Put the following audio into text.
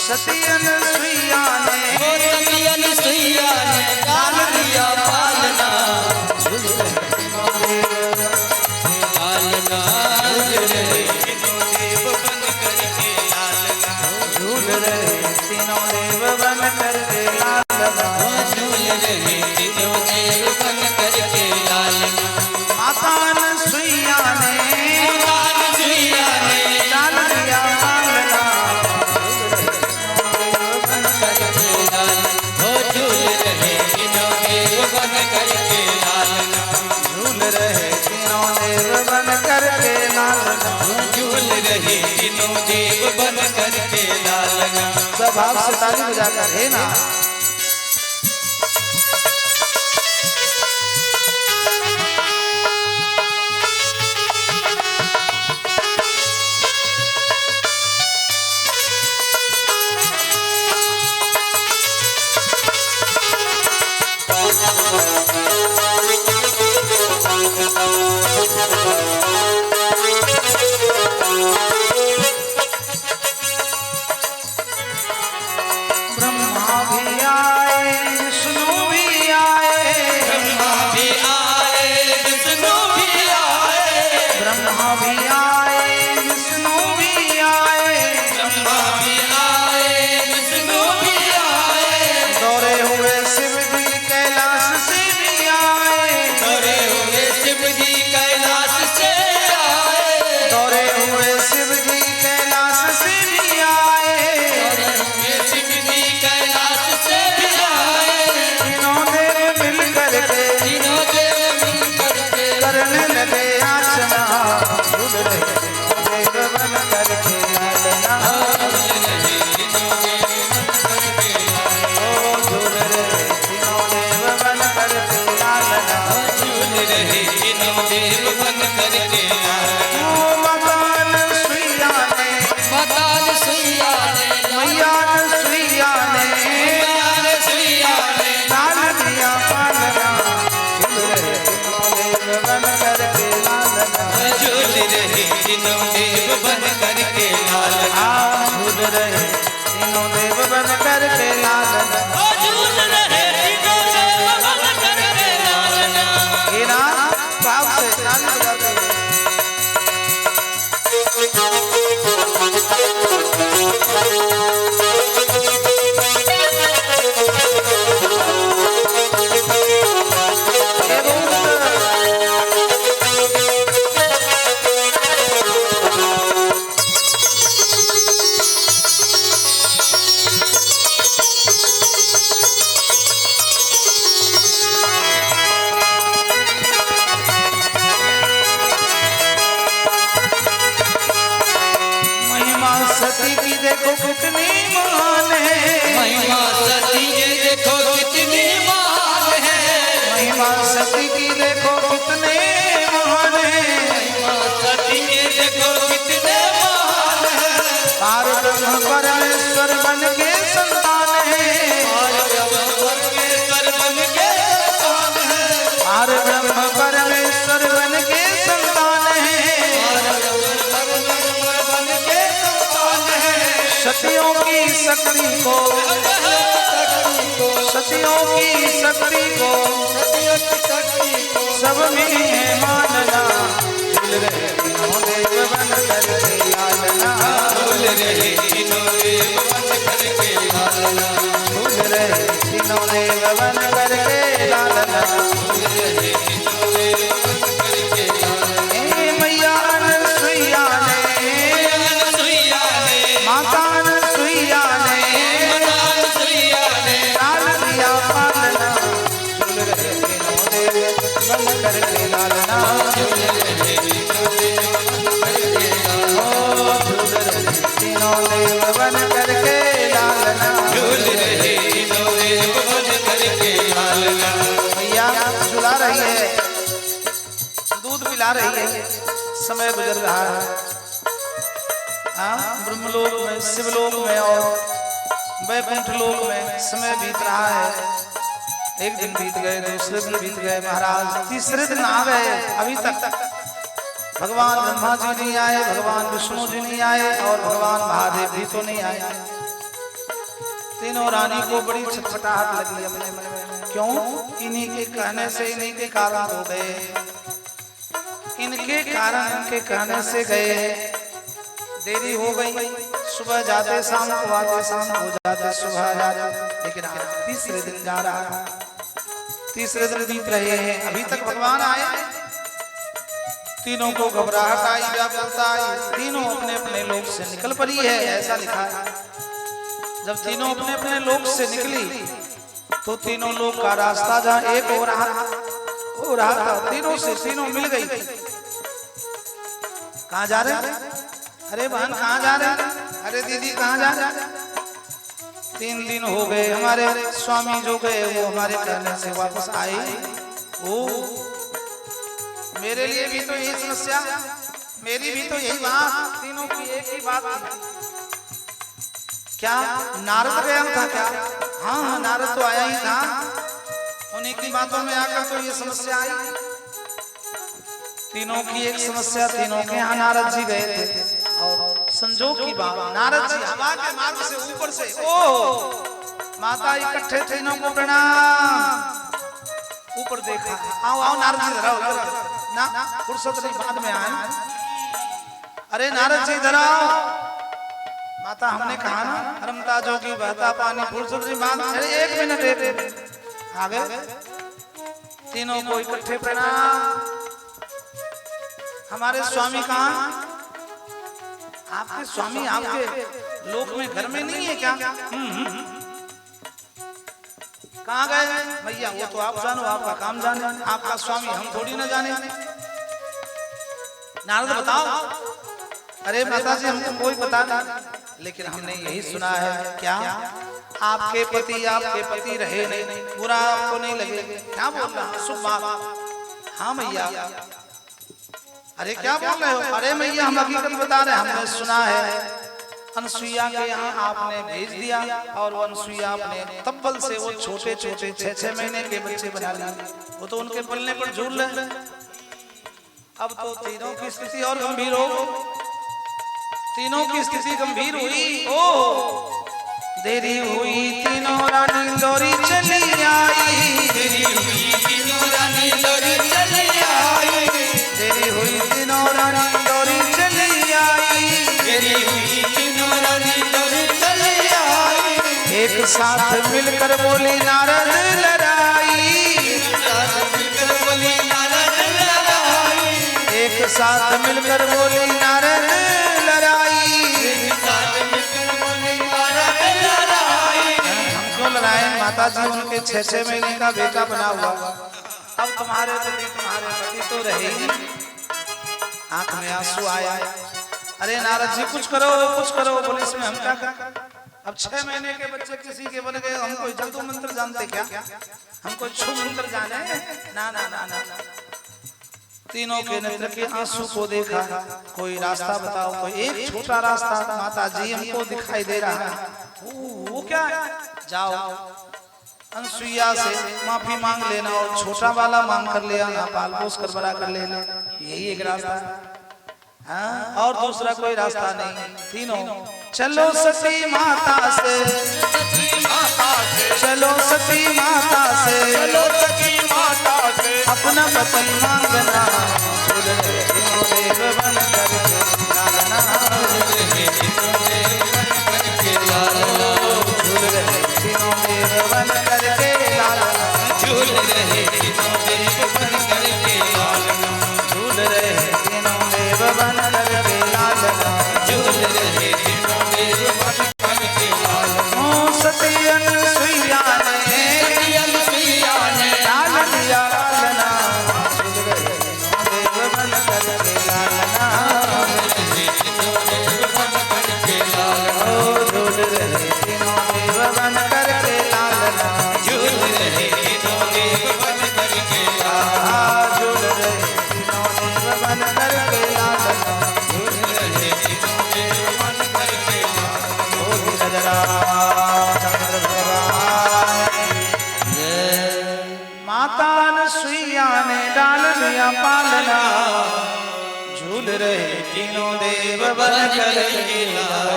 सती अनुसुईया ने डाल दिया पालना झूल रहे तीनों देव बन करके लालना झूल रहे तीनों देव बन करके लालना माता अनुसुईया ने डाल दिया पालना झूल रहे तीनों देव बन करके लालना झूल रहे तीनों देव बन करके लालना झूल रहे तीनों देव बन करके लालना सब भाव से ताली बजाकर है ना ब्रह्मा भी आए विष्णु भी आए ब्रह्मा भी आए विष्णु भी आए ब्रह्मा भी आए विष्णु भी आए ब्रह्मा भी आए विष्णु भी आए दौड़े हुए शिव जी कैलाश से भी आए दौड़े हुए शिव जी कैलाश से आए दौड़े हुए शिव जी कैलाश से भी आए दौड़े हुए शिव जी कैलाश से भी आए तीनों देव मिल करके तीनों देव मिल करके करने लगे याचना झूल रहे तीनों देव बन करके लालना ओ झूल रहे तीनों देव बन करके लालना झूल रहे तीनों देव बन करके ओ मकान सुइया ने बताल सुइया ने मैया सुइया ने यार सुइया ने डाल दिया पालना झूल रहे तीनों देव बन करके लालना झूल रहे तीनों देव बन करके लालना झूल रहे तीनों देव बन करके लालना झूल रहे तीनों देव बन करके लालना ये ना भाव से ताली बजाते हुए ये महिमा सती की देखो कितनी महान है महिमा सती ये देखो कितनी महान है महिमा सती की देखो कितने महान है महिमा सती ये देखो कितने महान है पार ब्रह्म परमेश्वर बन के संतान है परमेश्वर बन के संतान है पार ब्रह्म परमेश्वर बन के संतान है परमेश्वर बन के संतान है सतियों की शक्ति को सतियों की शक्ति को सब में है मानना झूल रहे तीनों देव बन करके लालना झूल रहे तीनों देव बन करके लालना झूल रहे तीनों देव बन करके लालना झूल रहे तीनों देव बन करके लालना ए मैया अनुसुईया ने सुइया ने माता अनुसुईया ने मदान सुइया ने डाल दिया पालना झूल रहे तीनों देव बन करके लालना झूल रहे तीनों देव बन करके लालना ओ झूल रहे तीनों देव बन करके लालना झूल रहे तीनों देव बन करके लालना मैया झुला रही है दूध पिला रही है समय गुजर रहा है ब्रह्मलोक में शिवलोक में और वैकुंठ लोक में समय बीत रहा है एक दिन बीत गए दूसरे दिन बीत गए महाराज तीसरे दिन आ गए अभी तक भगवान ब्रह्मा जी नहीं आए भगवान विष्णु जी नहीं आए और भगवान महादेव भी तो नहीं आए तीनों रानी को बड़ी छटपटाहट लगी अपने मन में। क्यों? इन्हीं के कहने से, इन्हीं के कारण हो गए, इनके कारण, इनके कहने से गए। देरी हो गई, सुबह जाते शाम को आते, शाम को जाते सुबह जाते। लेकिन आज तीसरे दिन जा रहा है, तीसरे दिन बीत रहे हैं, अभी तक भगवान आए। तीनों को घबराहट आई, व्याकुलता आई, तीनों अपने अपने लोक से निकल पड़ी है, ऐसा लिखा है। जब तीनों अपने अपने लोक से निकली तो तीनों लोक का रास्ता जहाँ एक हो रहा था, तीनों से तीनों मिल गई। कहाँ जा रहे? अरे बहन कहाँ जा रहे? अरे दीदी कहाँ जा रहे? 3 दिन हो गए, हमारे स्वामी जो गए वो हमारे कहने से वापस आए। ओ मेरे लिए भी तो यही समस्या, मेरी भी तो यही बात, तीनों की एक ही बात थी। क्या नारद गया था क्या? हाँ हाँ नारद तो आया ही था, उन्हीं की बातों में आकर तो ये समस्या आई। तीनों की एक समस्या, तीनों के यहाँ नारद जी गए थे और संजोग की बात, नारद जी हवा के मार्ग से ऊपर से, ओ माता इकट्ठे तीनों को प्रणाम। ऊपर देखा, आओ आओ नारद जी धराओ ना, फुर्सत नहीं, बाद में आए। अरे नारद जी धराओ। माता हमने कहा ना, रमता जोगी बहता पानी, फुर्सत नहीं, बाद में। अरे 1 मिनट आ गए। तीनों को इकट्ठे प्रणाम। हमारे स्वामी कहाँ? आपके स्वामी आपके लोक में घर में नहीं है क्या? कहाँ गए? भैया वो तो आप जानो, आपका काम जाने, आपका स्वामी हम थोड़ी ना जाने। नारद बताओ। अरे माता जी हमको कोई पता नहीं, लेकिन हमने यही सुना है। क्या? आपके पति रहे नहीं, बुरा आपको नहीं लगे? क्या बोल रहा? शुभ बात। हाँ मैया। अरे क्या बोल रहे हो? अरे मैया हम हकीकत बता रहे हैं, हमने सुना है अनसुईया के यहाँ आपने भेज दिया और वो अनसुईया अपने तब्बल से वो छोटे छोटे 6-6 महीने के बच्चे बना लिए, वो तो उनके पलने पर झूल रहे। अब तो तीनों की स्थिति और गंभीर हो, तीनों की स्थिति गंभीर हुई। ओ देरी हुई, तीनों रानी दौड़ी चली आई, देरी हुई तीनों रानी दौड़ी चली आई, देरी हुई तीनों रानी दौड़ी चली आई, देरी हुई तीनों रानी दौड़ी चली आई। एक साथ मिलकर बोली नारद लड़ाई, एक साथ मिलकर बोली नारद लड़ाई, एक साथ मिलकर बोली नारद लड़ाई, एक साथ मिलकर बोली नारद लड़ाई। हम क्यों लड़ाएं? माता जी उनके 6-6 महीने का बेटा बना हुआ, अब तुम्हारे पति तो रहे ही। आंख में आंसू आया। अरे नारद जी कुछ करो, कुछ करो। बोले इसमें हम क्या करें? अब 6 महीने के बच्चे किसी के बन गए, हम कोई जादू मंत्र जानते क्या? हम कोई छू मंत्र जाने? ना ना ना ना। तीनों के नेत्र के आंसू को देखा, कोई रास्ता बताओ, कोई एक छोटा रास्ता माता जी हमको दिखाई दे रहा है। वो क्या है? जाओ अनसुईया से माफी मांग लेना और छोटा वाला मांग कर ले आना, पाल पोस कर बड़ा कर लेना, यही एक रास्ता है। हाँ, और दूसरा कोई रास्ता नहीं। तीनों चलो सती माता से, चलो सती माता से, चलो सती माता से अपना पति मांगना, झूल रहे तीनों देव बन करके लालना, झूल रहे तीनों देव बन करके लालना, झूल रहे तीनों देव बन करके लालना, झूल रहे तीनों देव बन करके लालना, झूल रहे तीनों देव बन करके लालना, झूल रहे तीनों देव बन करके लालना। ओ सती अनसुईया ने, सती अनसुईया ने लाल लिया लालना, झूल रहे तीनों देव बन करके लालना, झूल रहे तीनों देव बन करके लालना, झूल रहे तीनों देव बन करके लालना, झूल रहे तीनों देव बन करके लालना, झूल रहे तीनों देव बन करके लालना, झूल रहे तीनों देव बन करके लालना। बोल नजरा चंद्र भगवान माता अनसुईया ने डाल दिया पालना, झूल रहे तीनों देव बन करके लालना।